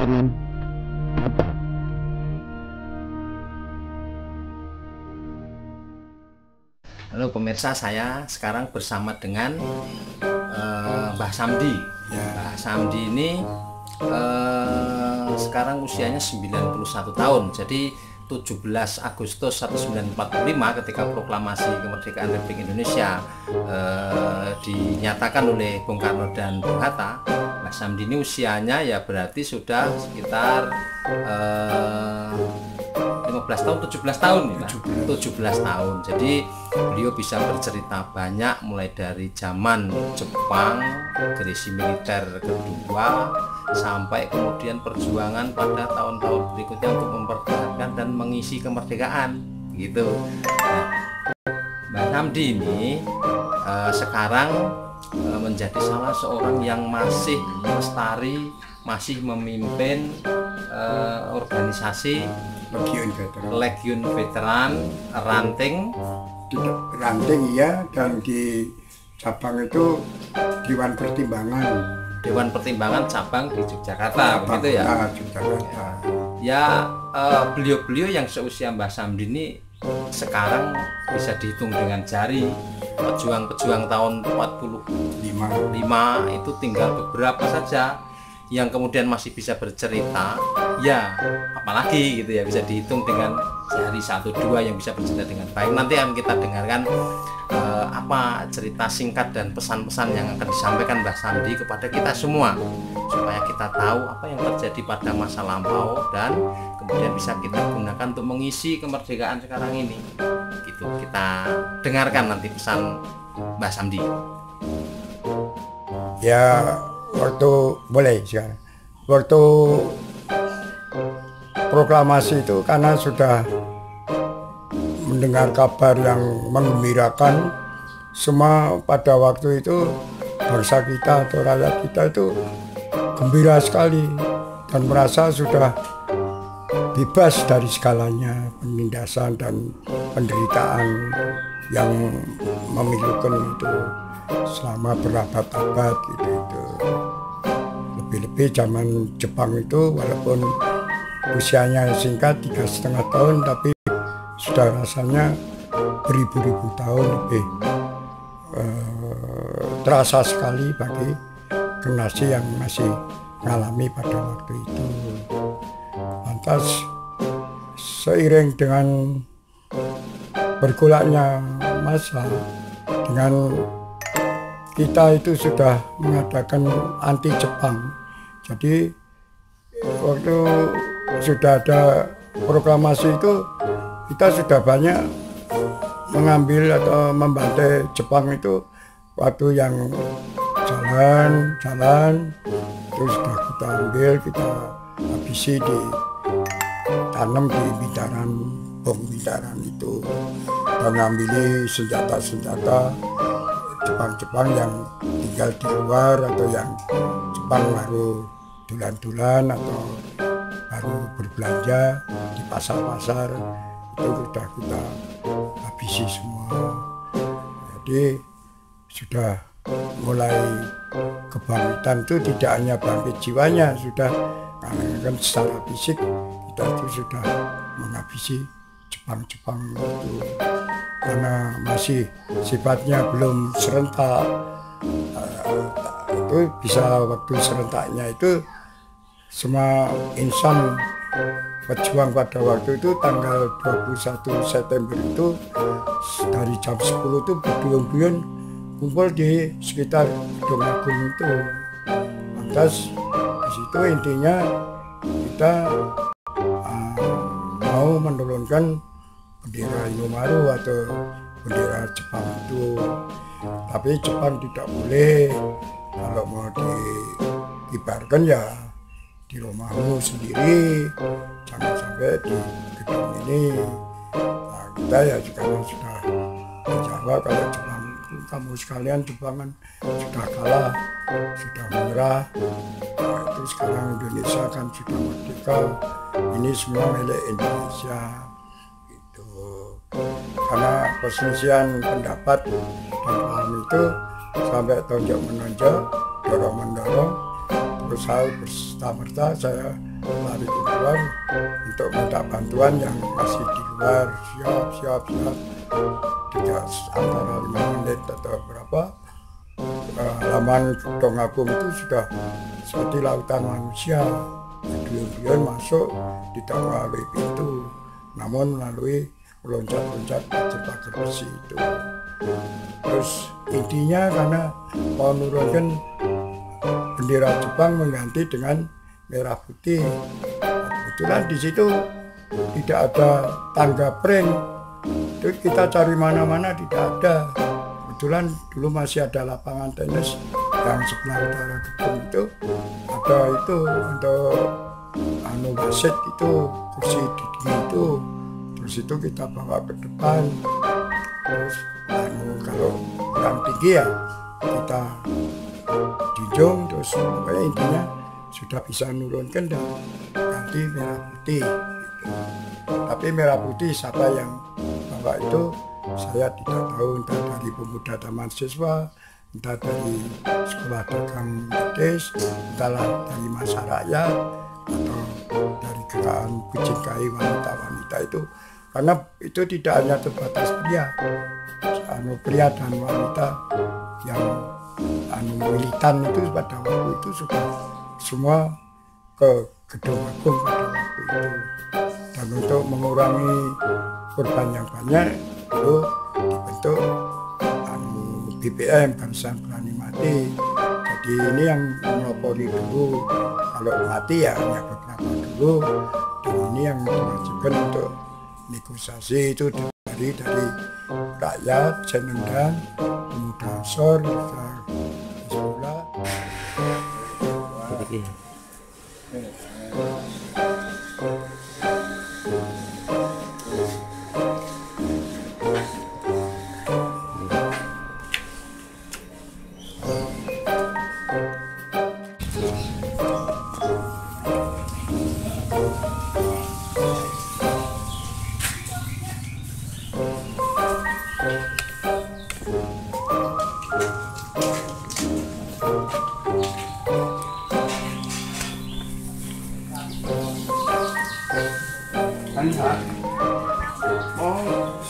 Halo pemirsa, saya sekarang bersama dengan Mbah Samdi. Mbah Samdi ini sekarang usianya 91 tahun. Jadi 17 Agustus 1945 ketika proklamasi kemerdekaan Republik Indonesia dinyatakan oleh Bung Karno dan Bung Hatta, Mbah Samdi ini usianya ya berarti sudah sekitar 15 tahun, 17 tahun ya, 17 tahun. Jadi beliau bisa bercerita banyak mulai dari zaman Jepang, agresi militer kedua, sampai kemudian perjuangan pada tahun-tahun berikutnya untuk mempertahankan dan mengisi kemerdekaan gitu. Nah, Mbah Samdi ini sekarang menjadi salah seorang yang masih lestari, masih memimpin organisasi Legiun Veteran Ranting. Ranting ya, dan di cabang itu Dewan Pertimbangan cabang di Yogyakarta, begitu ya. Yogyakarta. Ya, beliau-beliau yang seusia Mbah Samdi ini sekarang bisa dihitung dengan jari. Pejuang-pejuang tahun 45 itu tinggal beberapa saja yang kemudian masih bisa bercerita, ya apalagi gitu ya, bisa dihitung dengan jari 1-2 yang bisa bercerita dengan baik. Nanti akan kita dengarkan apa cerita singkat dan pesan-pesan yang akan disampaikan Mbah Samdi kepada kita semua, supaya kita tahu apa yang terjadi pada masa lampau dan kemudian bisa kita gunakan untuk mengisi kemerdekaan sekarang ini. Gitu, kita dengarkan nanti pesan Mbah Samdi. Ya, waktu proklamasi itu, karena sudah mendengar kabar yang menggembirakan, semua pada waktu itu bangsa kita atau rakyat kita itu gembira sekali dan merasa sudah bebas dari segalanya, penindasan dan penderitaan yang memilukan itu selama berabad-abad gitu. Lebih-lebih zaman Jepang itu, walaupun usianya singkat 3,5 tahun, tapi sudah rasanya beribu-ribu tahun lebih terasa sekali bagi generasi yang masih mengalami pada waktu itu. Lantas seiring dengan bergolaknya masa, dengan kita itu sudah mengadakan anti Jepang. Jadi waktu sudah ada proklamasi itu, kita sudah banyak mengambil atau membantai Jepang itu. Waktu yang jalan itu sudah kita ambil, kita habisi, ditanam di bom bintaran itu, mengambil senjata-senjata Jepang yang tinggal di luar, atau yang Jepang baru dulan-dulan atau baru berbelanja di pasar-pasar, itu sudah kita habisi semua. Jadi sudah mulai kebangkitan itu tidak hanya bangkit jiwanya, sudah kan secara fisik kita itu sudah menghabisi Jepang itu, karena masih sifatnya belum serentak. Itu bisa waktu serentaknya itu semua insan pejuang pada waktu itu tanggal 21 September itu dari jam 10 itu berduyun-duyun kumpul di sekitar Gedung Agung itu. Lantas di situ intinya kita mau menurunkan bendera Inomaru atau bendera Jepang itu, tapi Jepang tidak boleh, kalau mau dikibarkan ya di rumahmu sendiri, jangan sampai di gedung ini. Nah, kita ya juga sudah menjawab, kalau Jepang, kamu sekalian Jepangan sudah kalah, sudah menyerah. Nah, itu sekarang Indonesia kan sudah merdeka, ini semua milik Indonesia gitu. Karena perselisihan pendapat dan paham itu sampai tonjok menonjok, dorong mendorong, terus saya berserta-merta, saya lari keluar untuk minta bantuan yang masih di luar. Siap. Tidak antara 5 menit atau berapa, halaman Gedung Agung itu sudah seperti lautan manusia. Beliau masuk tidak melalui pintu, namun melalui loncat-loncat pagar besi itu. Terus intinya karena mau menurunkan bendera Jepang mengganti dengan merah putih. Kebetulan di situ tidak ada tangga pring. Terus kita cari mana-mana tidak ada. Kebetulan dulu masih ada lapangan tenis yang sebelah utara gedung itu, ada itu untuk wasit itu, kursi gigi itu. Terus itu kita bawa ke depan. Terus kalau yang tinggi ya kita junjung, terus pokoknya intinya sudah bisa menurunkan dan ganti merah putih gitu. Tapi merah putih siapa yang bawa itu saya tidak tahu, entah dari pemuda taman siswa, entah dari sekolah dagang medis, entahlah dari masyarakat atau dari gerakan Bujingkai wanita-wanita itu, karena itu tidak hanya terbatas pria, pria dan wanita yang militan itu pada waktu itu sudah semua ke Gedung Agung pada waktu itu. Dan untuk mengurangi korban yang banyak itu dibentuk BBM, Barisan Berani Mati. Jadi ini yang melopori dulu, kalau mati ya hanya beberapa dulu, dan ini yang diwajibkan untuk negosiasi itu dari rakyat, Senendang, pemuda Ansor, Hizbullah.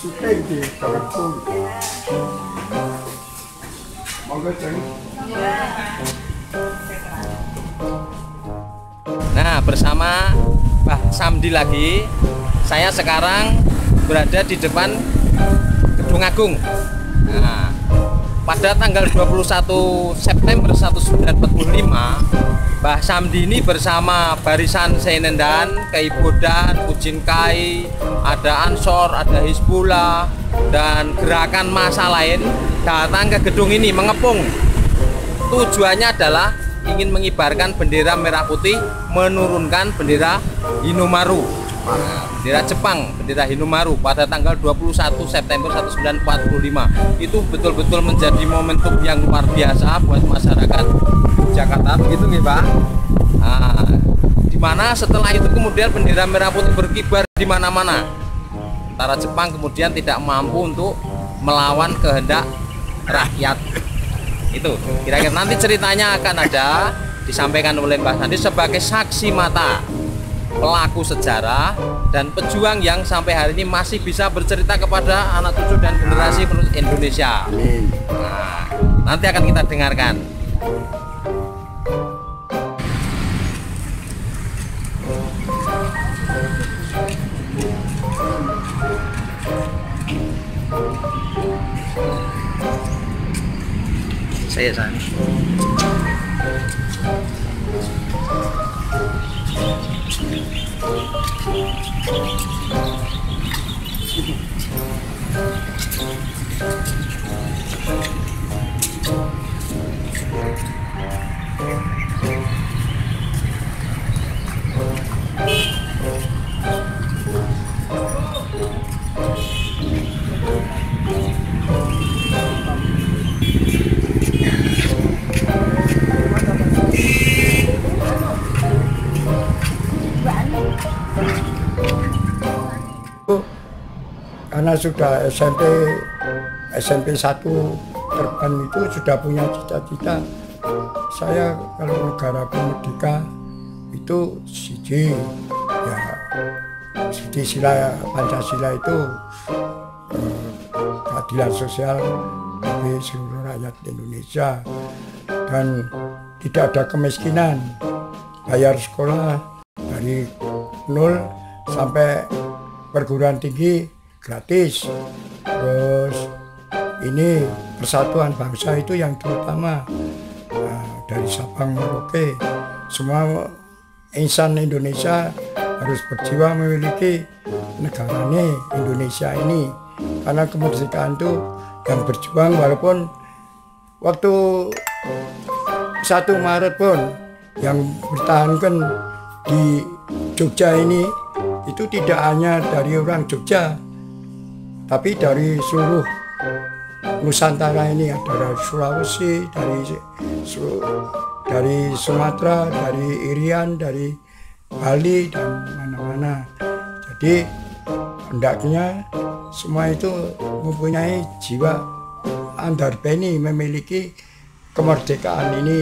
Syuting di Kampung. Monggo, Ceng. Nah, bersama Mbah Samdi lagi, saya sekarang berada di depan Gedung Agung. Nah, pada tanggal 21 September 1945, Mbah Samdi ini bersama Barisan Senendan, Keibodan, Bujingkai, ada Ansor, ada Hizbullah, dan gerakan massa lain datang ke gedung ini mengepung. Tujuannya adalah ingin mengibarkan bendera merah putih, menurunkan bendera Hinomaru, bendera Jepang, bendera Hinomaru pada tanggal 21 September 1945. Itu betul-betul menjadi momentum yang luar biasa buat masyarakat Jakarta, begitu nih Pak. Nah, dimana setelah itu kemudian bendera merah putih berkibar di mana-mana. Tentara Jepang kemudian tidak mampu untuk melawan kehendak rakyat. Itu kira-kira nanti ceritanya akan ada disampaikan oleh Mbah Samdi sebagai saksi mata pelaku sejarah dan pejuang yang sampai hari ini masih bisa bercerita kepada anak cucu dan generasi penerus Indonesia. Nah, nanti akan kita dengarkan. Saya sana. Karena sudah SMP 1 terbang itu sudah punya cita-cita, saya kalau negara merdeka itu siji ya, seperti sila Pancasila itu keadilan sosial bagi seluruh rakyat Indonesia dan tidak ada kemiskinan, bayar sekolah dari 0 sampai perguruan tinggi gratis. Terus ini persatuan bangsa itu yang terutama, dari Sabang Merauke semua insan Indonesia harus berjiwa memiliki negaranya Indonesia ini, karena kemerdekaan itu yang berjuang walaupun waktu 1 Maret pun yang bertahankan di Jogja ini itu tidak hanya dari orang Jogja, tapi dari seluruh Nusantara ini, ada dari Sulawesi, dari Sumatera, dari Irian, dari Bali dan mana-mana. Jadi hendaknya semua itu mempunyai jiwa andarbeni memiliki kemerdekaan ini.